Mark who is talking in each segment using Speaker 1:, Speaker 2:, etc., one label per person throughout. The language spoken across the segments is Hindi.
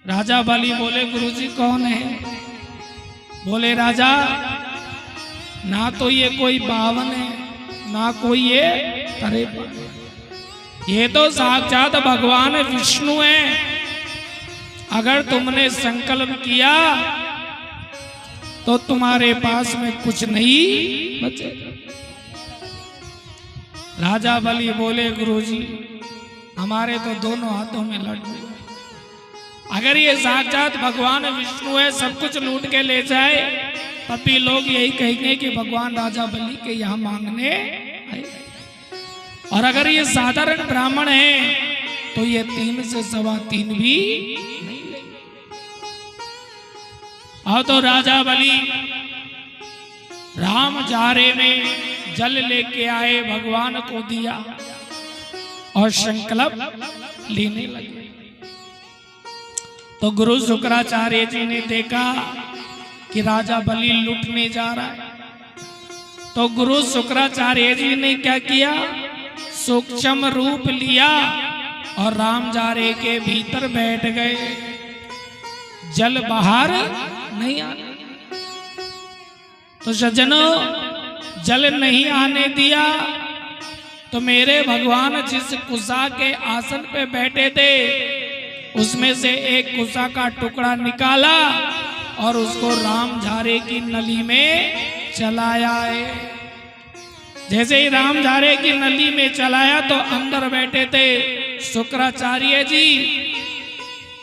Speaker 1: राजा बलि बोले गुरुजी कौन है? बोले राजा ना तो ये कोई बावन है ना कोई ये तरेपन, ये तो साक्षात भगवान विष्णु है। अगर तुमने संकल्प किया तो तुम्हारे पास में कुछ नहीं बचेगा। राजा बलि बोले गुरुजी हमारे तो दोनों हाथों में लड्डू, अगर ये साक्षात भगवान विष्णु है सब कुछ लूट के ले जाए तब भी लोग यही कहेंगे कि भगवान राजा बलि के यहाँ मांगने आए। और अगर ये साधारण ब्राह्मण है तो ये 3 से 3.25 भी नहीं लेंगे। अब तो राजा बलि राम जारे में जल लेके आए, भगवान को दिया और संकल्प लेने लगे। तो गुरु शुक्राचार्य जी ने देखा कि राजा बलि लूटने जा रहा है, तो गुरु शुक्राचार्य जी ने क्या किया, सूक्ष्म रूप लिया और राम जारे के भीतर बैठ गए। जल बाहर नहीं आने, तो सज्जनों जल नहीं आने दिया तो मेरे भगवान जिस कुसा के आसन पे बैठे थे उसमें से एक कुसा का टुकड़ा निकाला और उसको राम झारे की नली में चलाया है। जैसे ही राम झारे की नली में चलाया तो अंदर बैठे थे शुक्राचार्य जी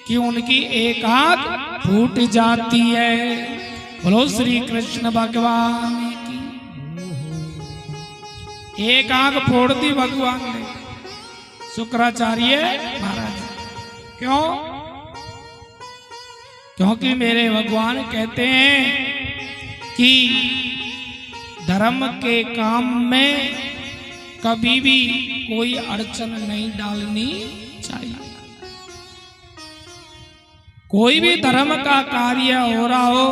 Speaker 1: कि उनकी एक आंख फूट जाती है। बोलो श्री कृष्ण भगवान की। एक आंख फोड़ दी भगवान ने शुक्राचार्य महाराज। क्यों? क्योंकि मेरे भगवान कहते हैं कि धर्म के काम में कभी भी कोई अड़चन नहीं डालनी चाहिए। कोई भी धर्म का कार्य हो रहा हो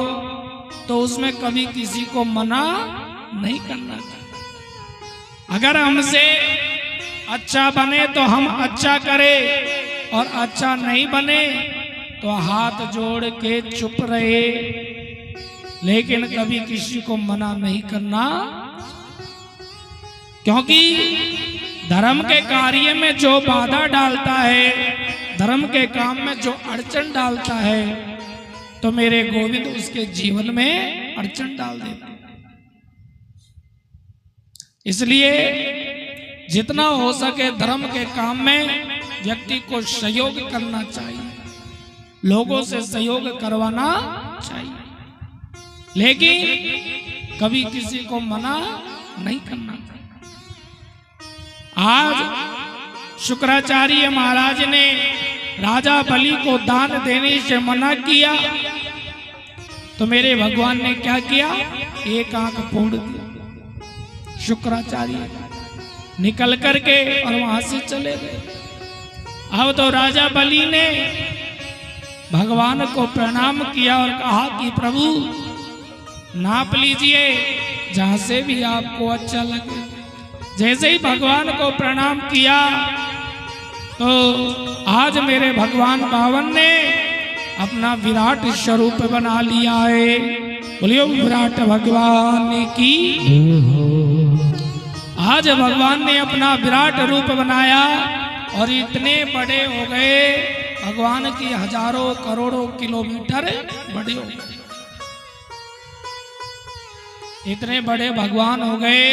Speaker 1: तो उसमें कभी किसी को मना नहीं करना चाहिए। अगर हमसे अच्छा बने तो हम अच्छा करें और अच्छा नहीं बने तो हाथ जोड़ के चुप रहे, लेकिन कभी किसी को मना नहीं करना। क्योंकि धर्म के कार्य में जो बाधा डालता है, धर्म के काम में जो अड़चन डालता है, तो मेरे गोविंद उसके जीवन में अड़चन डाल देते हैं। इसलिए जितना हो सके धर्म के काम में व्यक्ति को सहयोग करना चाहिए, लोगों से सहयोग करवाना चाहिए, लेकिन कभी किसी को मना नहीं करना चाहिए। आज शुक्राचार्य महाराज ने राजा बलि को दान देने से मना किया तो मेरे भगवान ने क्या किया, एक आंख फोड़ दी। शुक्राचार्य निकल करके और वहां से चले गए। अब तो राजा बलि ने भगवान को प्रणाम किया और कहा कि प्रभु नाप लीजिए जहां से भी आपको अच्छा लगे। जैसे ही भगवान को प्रणाम किया तो आज मेरे भगवान बावन ने अपना विराट स्वरूप बना लिया है। बोलिए विराट भगवान की। आज भगवान ने अपना विराट रूप बनाया और इतने बड़े हो गए, भगवान की हजारों करोड़ों किलोमीटर बड़े हो गए। इतने बड़े भगवान हो गए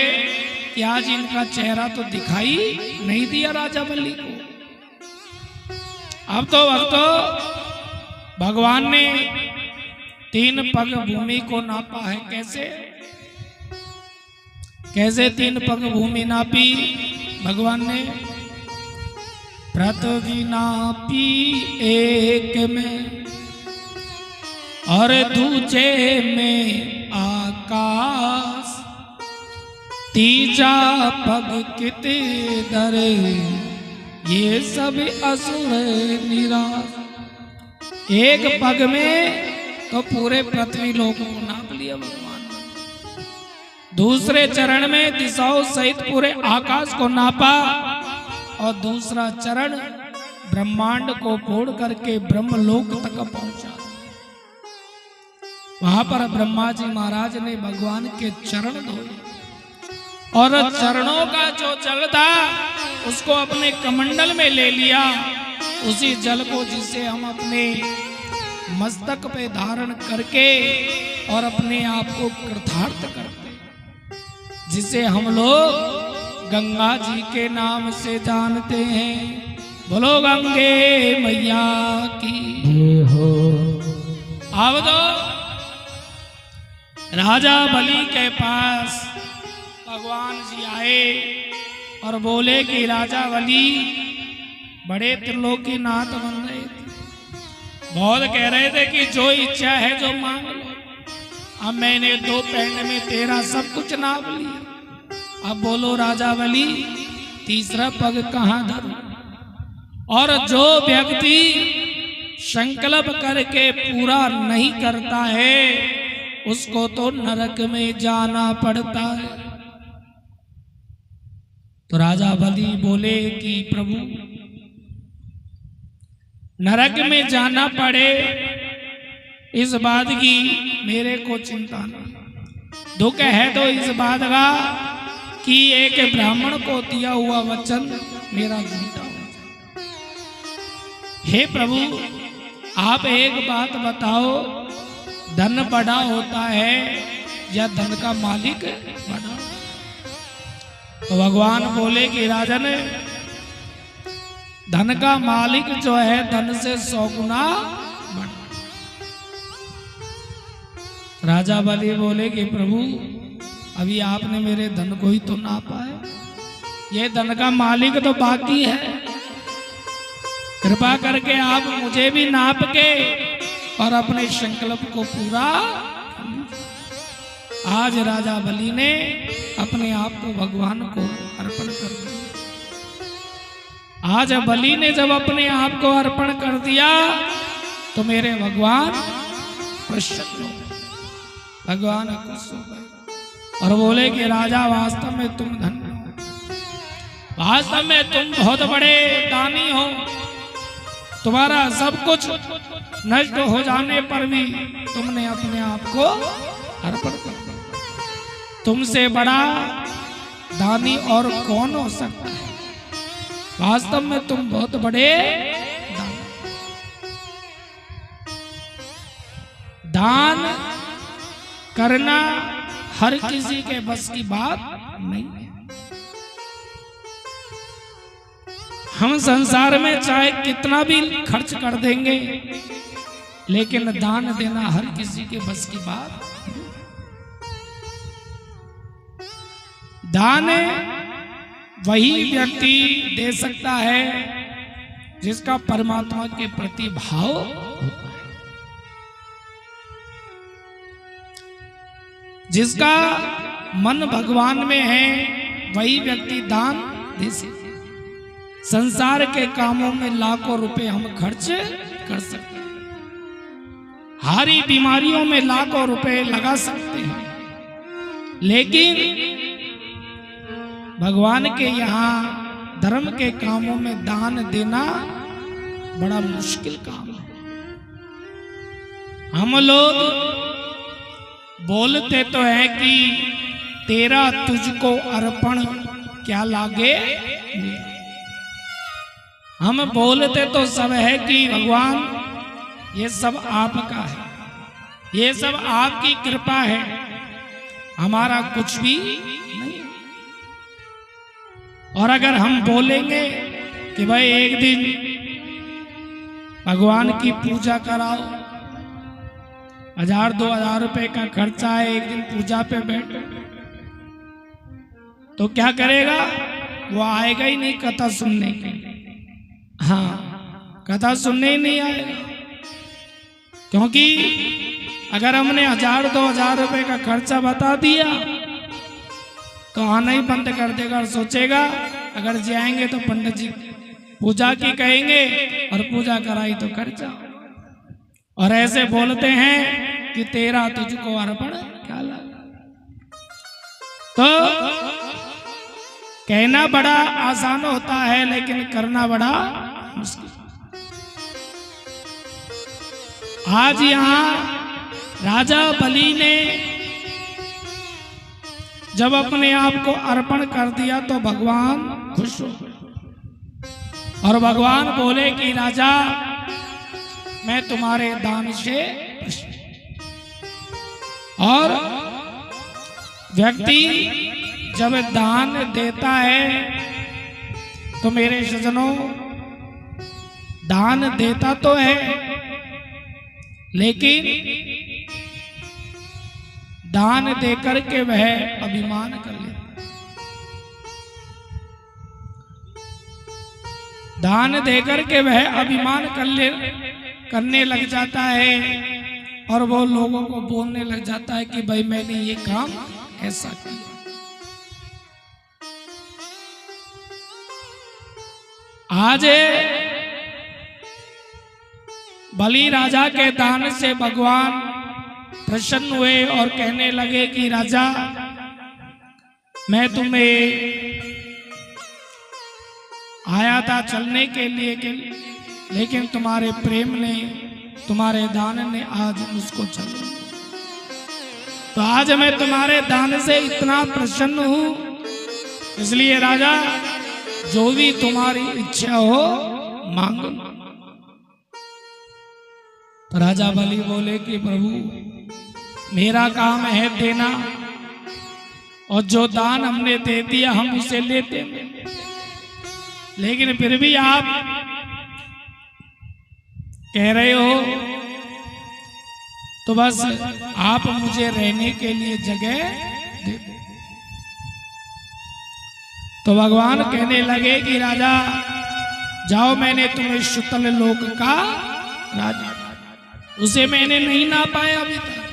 Speaker 1: कि आज इनका चेहरा तो दिखाई नहीं दिया राजा बलि को। अब तो भगवान ने 3 पग भूमि को नापा है। कैसे कैसे 3 पग भूमि नापी भगवान ने? पृथ्वी नापी एक में और दूजे में आकाश, तीजा पग किधर ये सब असुर निराश। एक पग में तो पूरे पृथ्वी लोक को नाप लिया भगवान। दूसरे चरण में दिशाओं सहित पूरे आकाश को नापा और दूसरा चरण ब्रह्मांड को फोड़ करके ब्रह्मलोक तक पहुंचा। वहां पर ब्रह्मा जी महाराज ने भगवान के चरण धोए और चरणों का जो जल था उसको अपने कमंडल में ले लिया। उसी जल को जिसे हम अपने मस्तक पे धारण करके और अपने आप को कृतार्थ करते, जिसे हम लोग गंगा जी के नाम से जानते हैं। बोलो गंगे मैया की हो। अब तो राजा बलि के पास भगवान जी आए और बोले कि राजा बलि बड़े त्रिलोकीनाथ बन रहे थे, बहुत कह रहे थे कि जो इच्छा है जो मांग लो। अब मैंने 2 पैंड में तेरा सब कुछ नाप लिया। अब बोलो राजा बलि तीसरा पग कहाँ धरूं? और जो व्यक्ति संकल्प करके पूरा नहीं करता है उसको तो नरक में जाना पड़ता है। तो राजा बलि बोले कि प्रभु नरक में जाना पड़े इस बात की मेरे को चिंता नहीं, दुख है तो इस बात का कि एक ब्राह्मण को दिया हुआ वचन मेरा झूठा हो जाए। हे प्रभु आप एक बात बताओ, धन बड़ा होता है या धन का मालिक बड़ा? तो भगवान बोले कि राजन धन का मालिक जो है धन से 100 गुना बड़ा। राजा बलि बोले कि प्रभु अभी आपने मेरे धन को ही तो नापा है, ये धन का मालिक तो बाकी है। कृपा करके आप मुझे भी नाप के और अपने संकल्प को पूरा। आज राजा बलि ने अपने आप को भगवान को अर्पण कर दिया। आज बलि ने जब अपने आप को अर्पण कर दिया तो मेरे भगवान प्रसन्न हो गए, भगवान खुश हो गए और बोले कि राजा वास्तव में तुम धन्य हो, वास्तव में तुम बहुत बड़े दानी हो। तुम्हारा सब कुछ नष्ट हो जाने पर भी तुमने अपने आप को अर्पण कर दिया। तुमसे बड़ा दानी और कौन हो सकता है? वास्तव में तुम बहुत बड़े दानी। दान करना हर किसी के बस की बात नहीं है। हम संसार में चाहे कितना भी खर्च कर देंगे लेकिन दान देना हर किसी के बस की बात। दान वही व्यक्ति दे सकता है जिसका परमात्मा के प्रति भाव होता है, जिसका मन भगवान में है वही व्यक्ति दान दे सकता है। संसार के कामों में लाखों रुपए हम खर्च कर सकते हैं, हारी बीमारियों में लाखों रुपए लगा सकते हैं, लेकिन भगवान के यहाँ धर्म के कामों में दान देना बड़ा मुश्किल काम है। हम लोग बोलते तो है कि तेरा तुझको अर्पण क्या लागे। हम बोलते तो सब है कि भगवान ये सब आपका है, ये सब आपकी कृपा है, हमारा कुछ भी नहीं। और अगर हम बोलेंगे कि भाई एक दिन भगवान की पूजा कराओ, 1000-2000 रुपए का खर्चा है, एक दिन पूजा पे बैठो, तो क्या करेगा? वो आएगा ही नहीं कथा सुनने के लिए। हाँ, कथा सुनने ही नहीं आएगा, क्योंकि अगर हमने 1000-2000 रुपए का खर्चा बता दिया तो आना ही बंद कर देगा और सोचेगा अगर जाएंगे तो पंडित जी पूजा की कहेंगे और पूजा कराई तो कर जाओ। और ऐसे बोलते हैं कि तेरा तुझको अर्पण क्या लगा। तो कहना बड़ा आसान होता है लेकिन करना बड़ा मुश्किल। आज यहाँ राजा बलि ने जब अपने आप को अर्पण कर दिया तो भगवान खुश हो गए और भगवान बोले कि राजा मैं तुम्हारे दान से खुश हूं। और व्यक्ति जब दान देता है तो मेरे सज्जनों दान देता तो है लेकिन दान देकर के वह अभिमान कर लेता। दान देकर के वह अभिमान करने लग जाता है और वो लोगों को बोलने लग जाता है कि भाई मैंने ये काम ऐसा किया। आज बलि राजा के दान से भगवान प्रसन्न हुए और कहने लगे कि राजा मैं तुम्हें आया था चलने के लिए लेकिन तुम्हारे प्रेम ने तुम्हारे दान ने आज मुझको चला। तो आज मैं तुम्हारे दान से इतना प्रसन्न हूं, इसलिए राजा जो भी तुम्हारी इच्छा हो मांगो। तो राजा बलि बोले कि प्रभु मेरा काम है देना और जो दान हमने दे दिया हम उसे लेते हैं, लेकिन फिर भी आप कह रहे हो तो बस आप मुझे रहने के लिए जगह दे दो। तो भगवान कहने लगे कि राजा जाओ मैंने तुम्हें शुतल लोक का राजा उसे मैंने नहीं ना पाया अभी तक,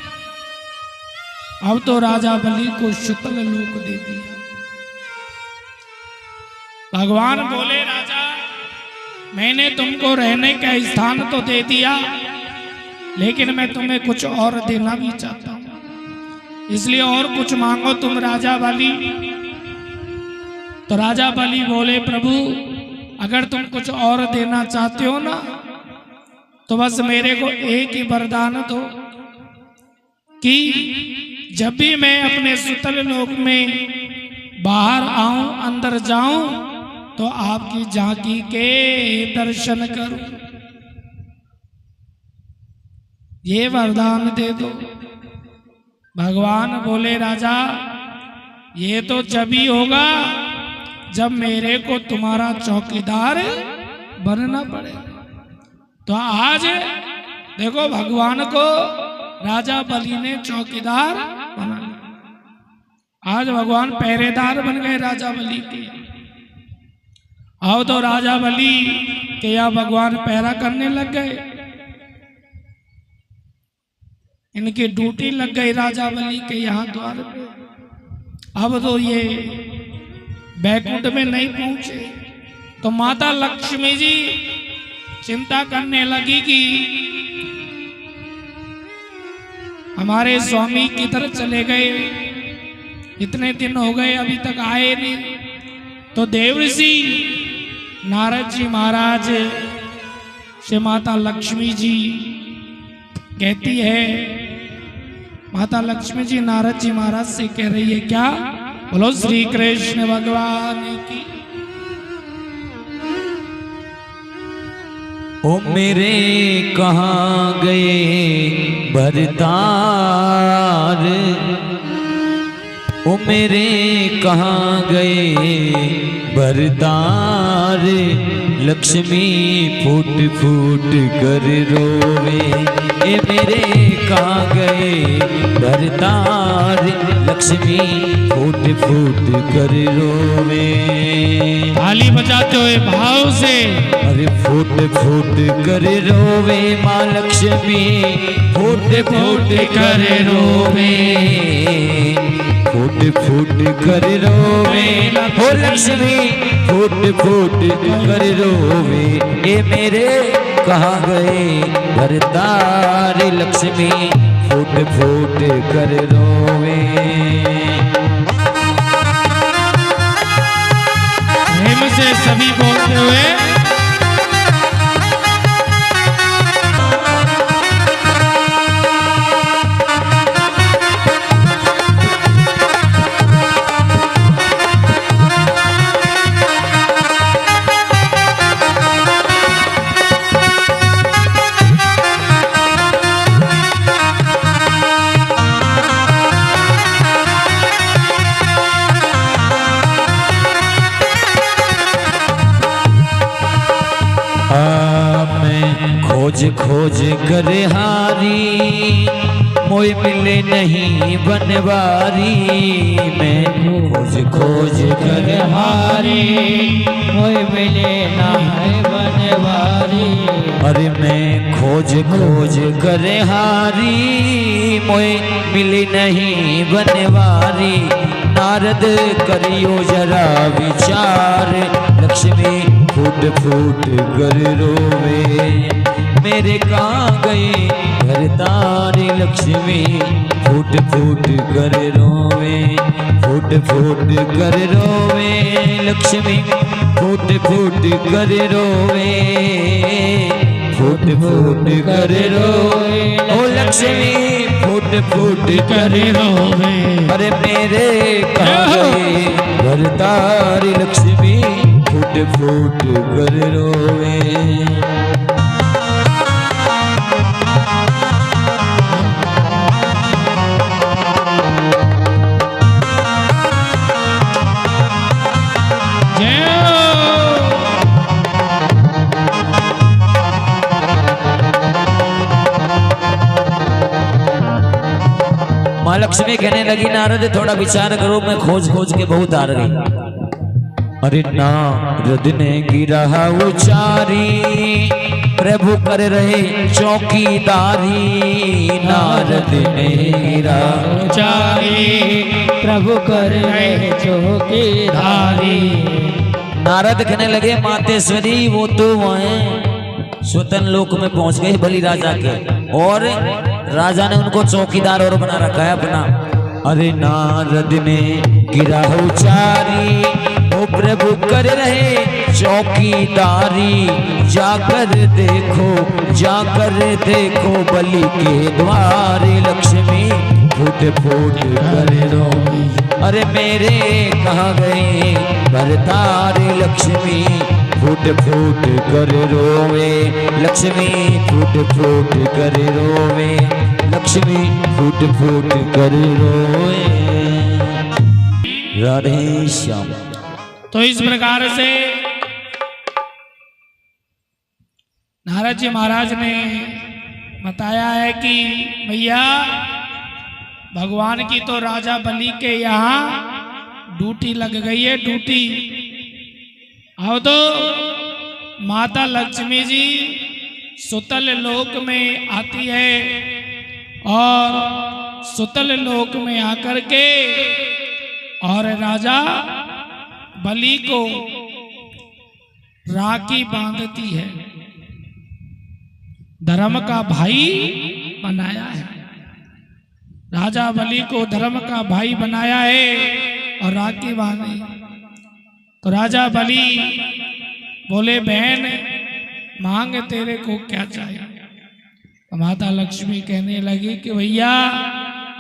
Speaker 1: अब तो राजा बलि को शुतल लोक दे दिया। भगवान बोले राजा मैंने तुमको रहने का स्थान तो दे दिया लेकिन मैं तुम्हें कुछ और देना भी चाहता हूं, इसलिए और कुछ मांगो तुम राजा बलि। तो राजा बलि बोले प्रभु अगर तुम कुछ और देना चाहते हो ना तो बस मेरे को एक ही वरदान दो कि जब भी मैं अपने सुतल लोक में बाहर आऊं अंदर जाऊं तो आपकी झांकी के दर्शन करूं, ये वरदान दे दो। भगवान बोले राजा ये तो जब ही होगा जब मेरे को तुम्हारा चौकीदार बनना पड़ेगा। तो आज देखो भगवान को राजा बलि ने चौकीदार बना लिया। आज भगवान पहरेदार बन गए राजा बलि के। अब तो राजा बलि के यहाँ भगवान पहरा करने लग गए, इनकी ड्यूटी लग गई राजा बलि के यहाँ द्वार पे। अब तो ये बैकुंठ में नहीं पहुंचे तो माता लक्ष्मी जी चिंता करने लगी कि हमारे स्वामी किधर चले गए, इतने दिन हो गए अभी तक आए नहीं। तो देवर्षि नारद जी महाराज से माता लक्ष्मी जी कहती है, माता लक्ष्मी जी नारद जी महाराज से कह रही है क्या? बोलो श्री कृष्ण भगवान की।
Speaker 2: ओ मेरे कहाँ गए भरतार, ओ मेरे कहाँ गए भरतार, लक्ष्मी फूट फूट कर रोवे। ए मेरे कहाँ गए भरतार, लक्ष्मी फूट फूट कर रोवे।
Speaker 1: ताली बजाते हुए भाव से
Speaker 2: अरे फूट फूट कर रोवे माँ लक्ष्मी, फूट फूट कर रोवे, फूट फूट कर रोवे हो लक्ष्मी, फूट फूट कर रोवे। ए मेरे कहाँ गए भरतार, लक्ष्मी फूट फूट कर रोवे।
Speaker 1: प्रेम से सभी बोलते हुए
Speaker 2: खोज कर हारी मोय मिले नहीं बनवारी। मैं खोज कर हारी
Speaker 3: मोय मिले नहीं बनवारी।
Speaker 2: अरे मैं खोज कर हारी मोय मिले नहीं बनवारी। नारद करियो जरा विचार लक्ष्मी फूट फूट कर रोवे। मेरे कहाँ गई घरदारी लक्ष्मी फूट फूट कर रोवे। फूट फूट कर रोवे लक्ष्मी फूट फूट कर रोवे। फूट फूट कर रोवे ओ लक्ष्मी फूट फूट कर रोवे। अरे मेरे कहाँ गई घरदारी लक्ष्मी फूट फूट कर रोवे। माँ लक्ष्मी कहने लगी नारद थोड़ा विचार करो, मैं खोज खोज के बहुत हार गई। अरे नारद ने गिरा उचारी प्रभु कर रहे चौकीदारी। नारद ने गिरा
Speaker 3: उचारी प्रभु कर रहे चौकीदारी।
Speaker 2: नारद कहने लगे मातेश्वरी वो तो वहाँ स्वतन लोक में पहुंच गए बलि राजा के, और राजा ने उनको चौकीदार और बना रखा है अपना। अरे नारद ने गिरा उचारी वो प्रभु कर रहे चौकीदारी। जाकर देखो बलि के द्वारे लक्ष्मी फूट फूट कर रोवे। अरे मेरे कहाँ गए भरतारे लक्ष्मी फूट फूट कर रोवे। लक्ष्मी फूट फूट कर रोवे। लक्ष्मी फूट फूट कर रोवे। राधे श्याम।
Speaker 1: तो इस प्रकार से नारद जी महाराज ने बताया है कि भैया भगवान की तो राजा बलि के यहाँ ड्यूटी लग गई है, ड्यूटी। अब तो माता लक्ष्मी जी सुतल लोक में आती है और सुतल लोक में आकर के और राजा बलि को राखी बांधती है। धर्म का भाई बनाया है, राजा बलि को धर्म का भाई बनाया है और राखी बांधी। तो राजा बलि बोले बहन मांग तेरे को क्या चाहिए। तो माता लक्ष्मी कहने लगी कि भैया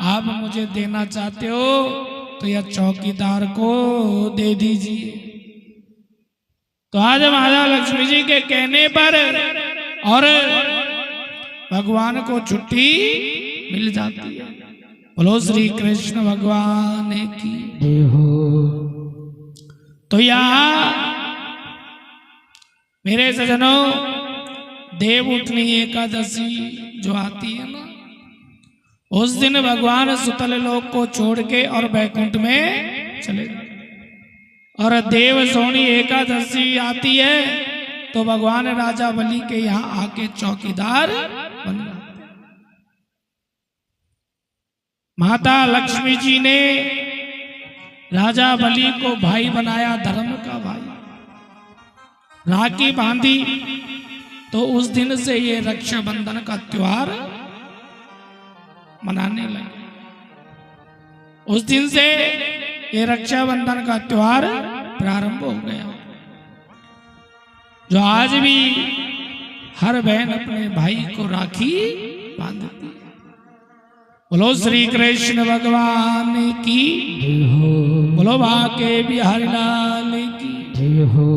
Speaker 1: आप मुझे देना चाहते हो तो यह चौकीदार को दे दीजिए। तो आज माता लक्ष्मी जी के कहने पर और भगवान को छुट्टी मिल जाती है। बोलो श्री कृष्ण भगवान की जय हो। तो यहाँ मेरे सजनों देवउठनी एकादशी जो आती है ना, उस दिन भगवान सुतल लोक को छोड़ के और बैकुंठ में चले गए। और देव सोनी एकादशी आती है तो भगवान राजा बलि के यहाँ आके चौकीदार बन गए। माता लक्ष्मी जी ने राजा बलि को भाई बनाया, धर्म का भाई, राखी बांधी। तो उस दिन से ये रक्षाबंधन का त्योहार मनाने लगे। उस दिन से ये रक्षाबंधन का त्योहार प्रारंभ हो गया, जो आज भी हर बहन अपने भाई को राखी बांधती है। बोलो श्री कृष्ण भगवान की जय हो। बोलो बाके बिहारी लाल की जय हो।